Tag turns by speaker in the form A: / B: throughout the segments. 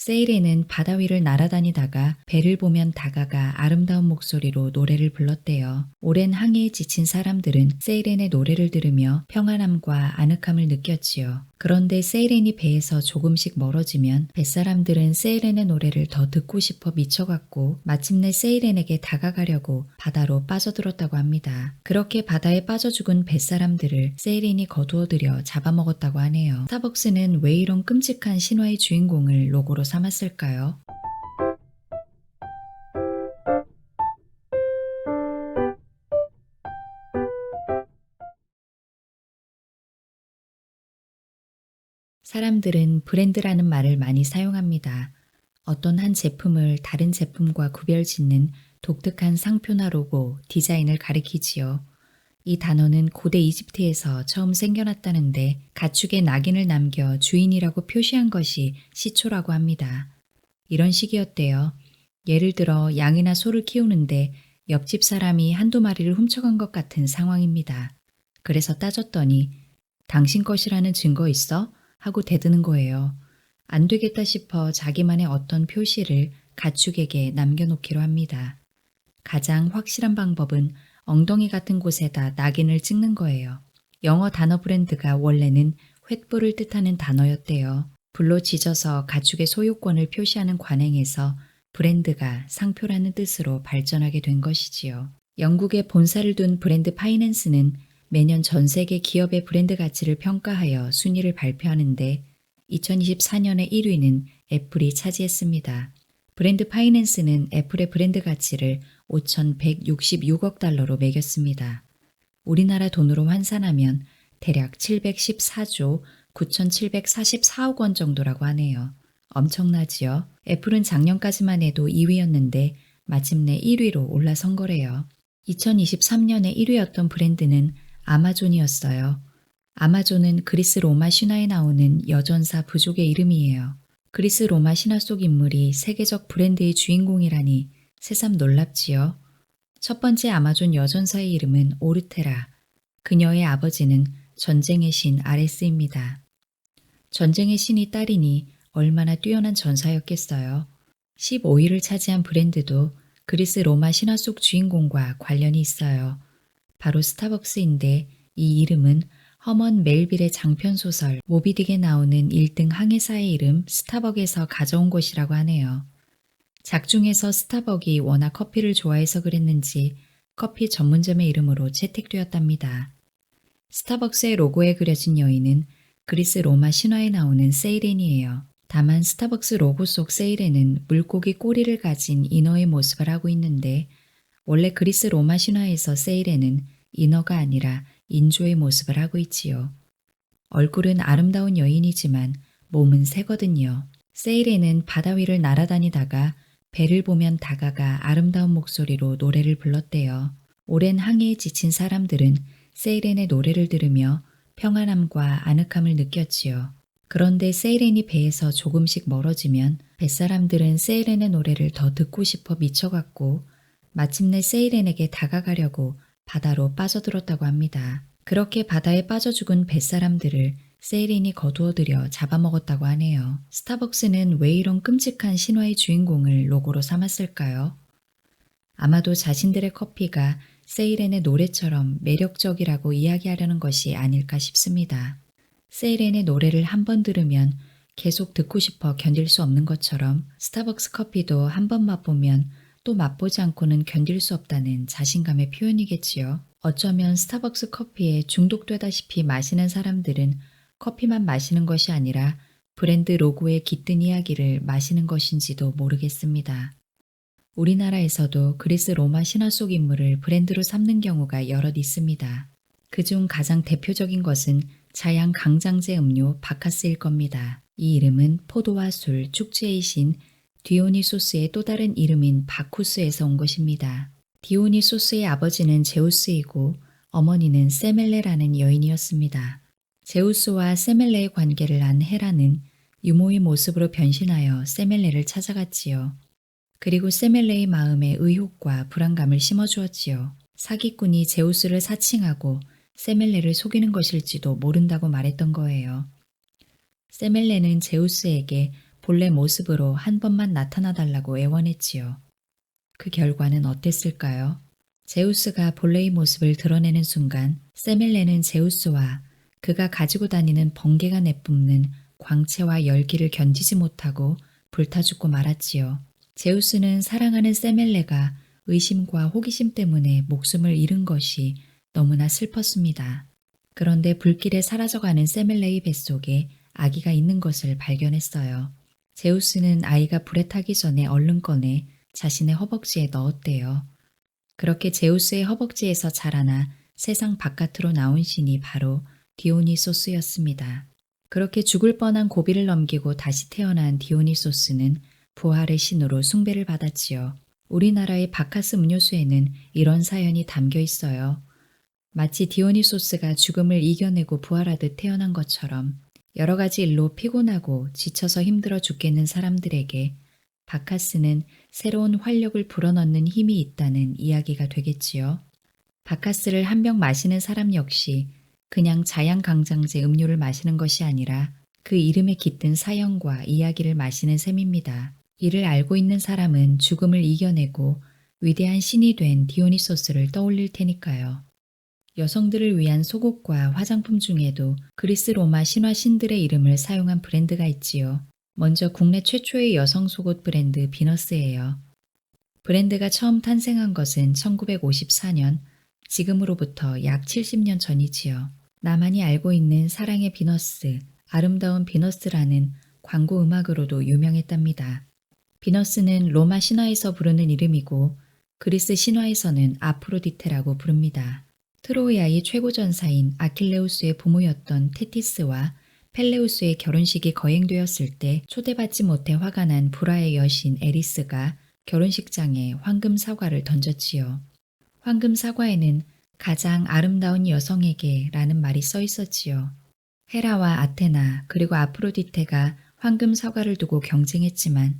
A: 세일에는 바다 위를 날아다니다가 배를 보면 다가가 아름다운 목소리로 노래를 불렀대요. 오랜 항해에 지친 사람들은 세이렌의 노래를 들으며 평안함과 아늑함을 느꼈지요. 그런데 세이렌이 배에서 조금씩 멀어지면 뱃사람들은 세이렌의 노래를 더 듣고 싶어 미쳐갔고 마침내 세이렌에게 다가가려고 바다로 빠져들었다고 합니다. 그렇게 바다에 빠져 죽은 뱃사람들을 세이렌이 거두어들여 잡아먹었다고 하네요. 스타벅스는 왜 이런 끔찍한 신화의 주인공을 로고로 삼았을까요? 사람들은 브랜드라는 말을 많이 사용합니다. 어떤 한 제품을 다른 제품과 구별짓는 독특한 상표나 로고, 디자인을 가리키지요. 이 단어는 고대 이집트에서 처음 생겨났다는데 가축에 낙인을 남겨 주인이라고 표시한 것이 시초라고 합니다. 이런 식이었대요. 예를 들어 양이나 소를 키우는데 옆집 사람이 한두 마리를 훔쳐간 것 같은 상황입니다. 그래서 따졌더니 당신 것이라는 증거 있어? 하고 대드는 거예요. 안 되겠다 싶어 자기만의 어떤 표시를 가축에게 남겨놓기로 합니다. 가장 확실한 방법은 엉덩이 같은 곳에다 낙인을 찍는 거예요. 영어 단어 브랜드가 원래는 횃불을 뜻하는 단어였대요. 불로 지져서 가축의 소유권을 표시하는 관행에서 브랜드가 상표라는 뜻으로 발전하게 된 것이지요. 영국에 본사를 둔 브랜드 파이낸스는 매년 전 세계 기업의 브랜드 가치를 평가하여 순위를 발표하는데 2024년의 1위는 애플이 차지했습니다. 브랜드 파이낸스는 애플의 브랜드 가치를 5,166억 달러로 매겼습니다. 우리나라 돈으로 환산하면 대략 714조 9,744억 원 정도라고 하네요. 엄청나지요? 애플은 작년까지만 해도 2위였는데 마침내 1위로 올라선 거래요. 2023년에 1위였던 브랜드는 아마존이었어요. 아마존은 그리스 로마 신화에 나오는 여전사 부족의 이름이에요. 그리스 로마 신화 속 인물이 세계적 브랜드의 주인공이라니 새삼 놀랍지요. 첫 번째 아마존 여전사의 이름은 오르테라. 그녀의 아버지는 전쟁의 신 아레스입니다. 전쟁의 신이 딸이니 얼마나 뛰어난 전사였겠어요. 15위를 차지한 브랜드도 그리스 로마 신화 속 주인공과 관련이 있어요. 바로 스타벅스인데 이 이름은 허먼 멜빌의 장편소설 모비딕에 나오는 1등 항해사의 이름 스타벅에서 가져온 것이라고 하네요. 작중에서 스타벅이 워낙 커피를 좋아해서 그랬는지 커피 전문점의 이름으로 채택되었답니다. 스타벅스의 로고에 그려진 여인은 그리스 로마 신화에 나오는 세이렌이에요. 다만 스타벅스 로고 속 세이렌은 물고기 꼬리를 가진 인어의 모습을 하고 있는데 원래 그리스 로마 신화에서 세이렌은 인어가 아니라 인조의 모습을 하고 있지요. 얼굴은 아름다운 여인이지만 몸은 새거든요. 세이렌은 바다 위를 날아다니다가 배를 보면 다가가 아름다운 목소리로 노래를 불렀대요. 오랜 항해에 지친 사람들은 세이렌의 노래를 들으며 평안함과 아늑함을 느꼈지요. 그런데 세이렌이 배에서 조금씩 멀어지면 뱃사람들은 세이렌의 노래를 더 듣고 싶어 미쳐갔고 마침내 세이렌에게 다가가려고 바다로 빠져들었다고 합니다. 그렇게 바다에 빠져 죽은 뱃사람들을 세이렌이 거두어들여 잡아먹었다고 하네요. 스타벅스는 왜 이런 끔찍한 신화의 주인공을 로고로 삼았을까요? 아마도 자신들의 커피가 세이렌의 노래처럼 매력적이라고 이야기하려는 것이 아닐까 싶습니다. 세이렌의 노래를 한 번 들으면 계속 듣고 싶어 견딜 수 없는 것처럼 스타벅스 커피도 한 번 맛보면 또 맛보지 않고는 견딜 수 없다는 자신감의 표현이겠지요. 어쩌면 스타벅스 커피에 중독되다시피 마시는 사람들은 커피만 마시는 것이 아니라 브랜드 로고에 깃든 이야기를 마시는 것인지도 모르겠습니다. 우리나라에서도 그리스 로마 신화 속 인물을 브랜드로 삼는 경우가 여럿 있습니다. 그중 가장 대표적인 것은 자양 강장제 음료 바카스일 겁니다. 이 이름은 포도와 술, 축제의 신 디오니소스의 또 다른 이름인 바쿠스에서 온 것입니다. 디오니소스의 아버지는 제우스이고 어머니는 세멜레라는 여인이었습니다. 제우스와 세멜레의 관계를 안 헤라는 유모의 모습으로 변신하여 세멜레를 찾아갔지요. 그리고 세멜레의 마음에 의혹과 불안감을 심어주었지요. 사기꾼이 제우스를 사칭하고 세멜레를 속이는 것일지도 모른다고 말했던 거예요. 세멜레는 제우스에게 본래 모습으로 한 번만 나타나 달라고 애원했지요. 그 결과는 어땠을까요? 제우스가 본래의 모습을 드러내는 순간 세멜레는 제우스와 그가 가지고 다니는 번개가 내뿜는 광채와 열기를 견디지 못하고 불타 죽고 말았지요. 제우스는 사랑하는 세멜레가 의심과 호기심 때문에 목숨을 잃은 것이 너무나 슬펐습니다. 그런데 불길에 사라져가는 세멜레의 뱃속에 아기가 있는 것을 발견했어요. 제우스는 아이가 불에 타기 전에 얼른 꺼내 자신의 허벅지에 넣었대요. 그렇게 제우스의 허벅지에서 자라나 세상 바깥으로 나온 신이 바로 디오니소스였습니다. 그렇게 죽을 뻔한 고비를 넘기고 다시 태어난 디오니소스는 부활의 신으로 숭배를 받았지요. 우리나라의 바카스 음료수에는 이런 사연이 담겨 있어요. 마치 디오니소스가 죽음을 이겨내고 부활하듯 태어난 것처럼 여러 가지 일로 피곤하고 지쳐서 힘들어 죽겠는 사람들에게 바카스는 새로운 활력을 불어넣는 힘이 있다는 이야기가 되겠지요. 바카스를 한 병 마시는 사람 역시 그냥 자양강장제 음료를 마시는 것이 아니라 그 이름에 깃든 사연과 이야기를 마시는 셈입니다. 이를 알고 있는 사람은 죽음을 이겨내고 위대한 신이 된 디오니소스를 떠올릴 테니까요. 여성들을 위한 속옷과 화장품 중에도 그리스 로마 신화 신들의 이름을 사용한 브랜드가 있지요. 먼저 국내 최초의 여성 속옷 브랜드 비너스예요. 브랜드가 처음 탄생한 것은 1954년, 지금으로부터 약 70년 전이지요. 나만이 알고 있는 사랑의 비너스, 아름다운 비너스라는 광고 음악으로도 유명했답니다. 비너스는 로마 신화에서 부르는 이름이고 그리스 신화에서는 아프로디테라고 부릅니다. 트로이아의 최고 전사인 아킬레우스의 부모였던 테티스와 펠레우스의 결혼식이 거행되었을 때 초대받지 못해 화가 난 불화의 여신 에리스가 결혼식장에 황금 사과를 던졌지요. 황금 사과에는 가장 아름다운 여성에게 라는 말이 써 있었지요. 헤라와 아테나 그리고 아프로디테가 황금 사과를 두고 경쟁했지만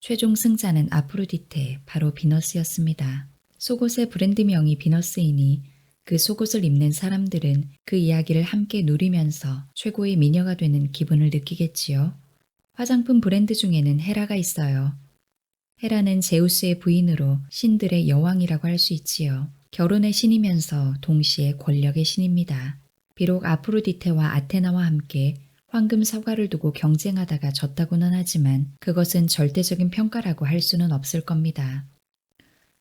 A: 최종 승자는 아프로디테, 바로 비너스였습니다. 속옷의 브랜드명이 비너스이니 그 속옷을 입는 사람들은 그 이야기를 함께 누리면서 최고의 미녀가 되는 기분을 느끼겠지요. 화장품 브랜드 중에는 헤라가 있어요. 헤라는 제우스의 부인으로 신들의 여왕이라고 할 수 있지요. 결혼의 신이면서 동시에 권력의 신입니다. 비록 아프로디테와 아테나와 함께 황금 사과를 두고 경쟁하다가 졌다고는 하지만 그것은 절대적인 평가라고 할 수는 없을 겁니다.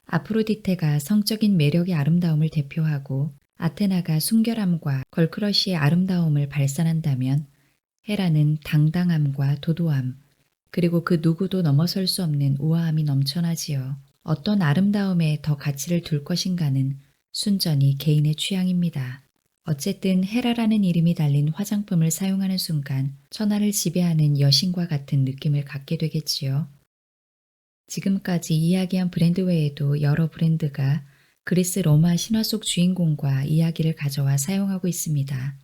A: 아프로디테가 성적인 매력의 아름다움을 대표하고 아테나가 순결함과 걸크러쉬의 아름다움을 발산한다면 헤라는 당당함과 도도함, 그리고 그 누구도 넘어설 수 없는 우아함이 넘쳐나지요. 어떤 아름다움에 더 가치를 둘 것인가는 순전히 개인의 취향입니다. 어쨌든 헤라라는 이름이 달린 화장품을 사용하는 순간 천하를 지배하는 여신과 같은 느낌을 갖게 되겠지요. 지금까지 이야기한 브랜드 외에도 여러 브랜드가 그리스 로마 신화 속 주인공과 이야기를 가져와 사용하고 있습니다.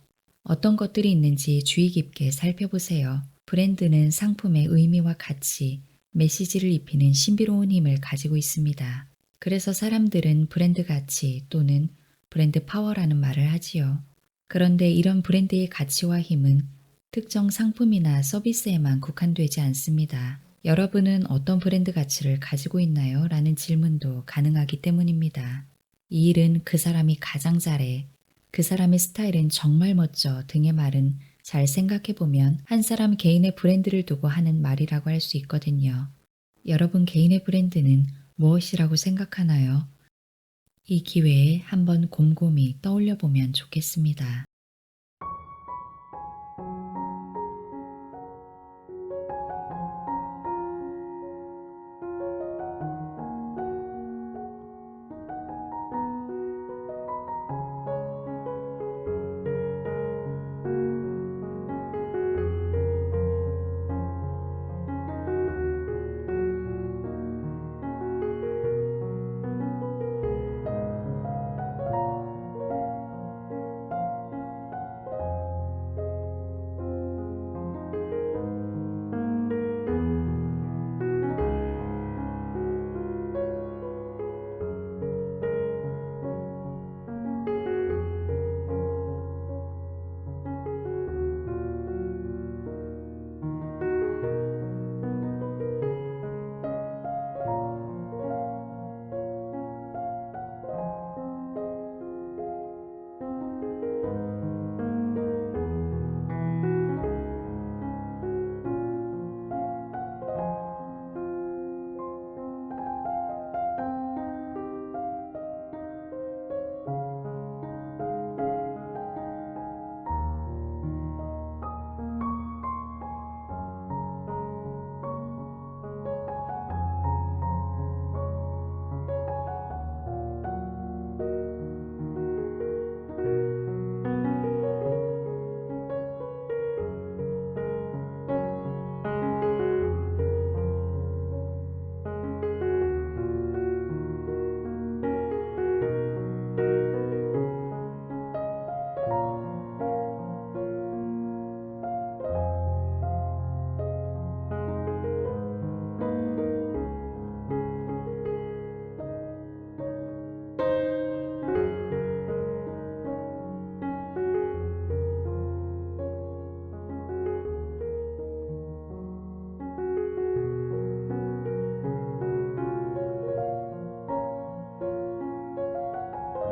A: 어떤 것들이 있는지 주의 깊게 살펴보세요. 브랜드는 상품의 의미와 가치, 메시지를 입히는 신비로운 힘을 가지고 있습니다. 그래서 사람들은 브랜드 가치 또는 브랜드 파워라는 말을 하지요. 그런데 이런 브랜드의 가치와 힘은 특정 상품이나 서비스에만 국한되지 않습니다. 여러분은 어떤 브랜드 가치를 가지고 있나요? 라는 질문도 가능하기 때문입니다. 이 일은 그 사람이 가장 잘해, 그 사람의 스타일은 정말 멋져 등의 말은 잘 생각해보면 한 사람 개인의 브랜드를 두고 하는 말이라고 할 수 있거든요. 여러분 개인의 브랜드는 무엇이라고 생각하나요? 이 기회에 한번 곰곰이 떠올려 보면 좋겠습니다.